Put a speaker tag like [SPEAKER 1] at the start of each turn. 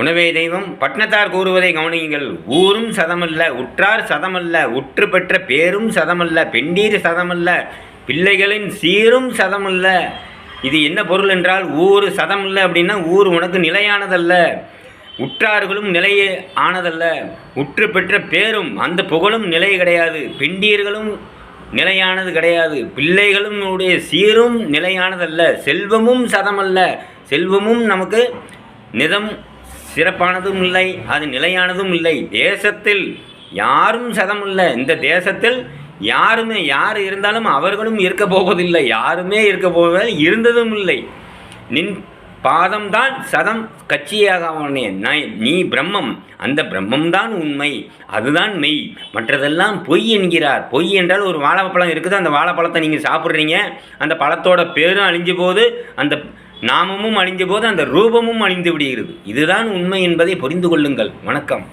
[SPEAKER 1] உணவே தெய்வம் பட்னத்தார் கூறுவதை கவனியுங்கள். ஊரும் சதமல்ல, உற்றார் சதமல்ல, உற்று பெற்ற பேரும் சதமல்ல, பெண்டீர் சதமல்ல, பிள்ளைகளின் சீரும் சதமல்ல. இது என்ன பொருள் என்றால், ஊர் சதமல்ல அப்படின்னா ஊர் உனக்கு நிலையானதல்ல, உற்றார்களும் நிலையே ஆனதல்ல, உற்று பெற்ற பேரும் அந்த புகழும் நிலை கிடையாது, பெண்டீர்களும் நிலையானது கிடையாது, பிள்ளைகளும் உடைய சீரும் நிலையானதல்ல, செல்வமும் சதமல்ல, செல்வமும் நமக்கு நிதம் சிறப்பானதும் இல்லை, அது நிலையானதும் இல்லை. தேசத்தில் யாரும் சதமில்லை, இந்த தேசத்தில் யாருமே யார் இருந்தாலும் அவர்களும் இருக்க போவதில்லை, யாருமே இருக்க போவதில்லை, இருந்ததும் இல்லை. நின் பாதம்தான் சதம் கட்சியாகவனே, நீ பிரம்மம், அந்த பிரம்மம்தான் உண்மை, அதுதான் மெய், மற்றதெல்லாம் பொய் என்கிறார். பொய் என்றால் ஒரு வாழைப்பழம் இருக்குது, அந்த வாழைப்பழத்தை நீங்கள் சாப்பிட்றீங்க, அந்த பழத்தோட பேரும் அழிஞ்ச போது, அந்த நாமமும் அழிஞ்ச போது, அந்த ரூபமும் அழிந்து விடுகிறது. இதுதான் உண்மை என்பதை புரிந்து கொள்ளுங்கள். வணக்கம்.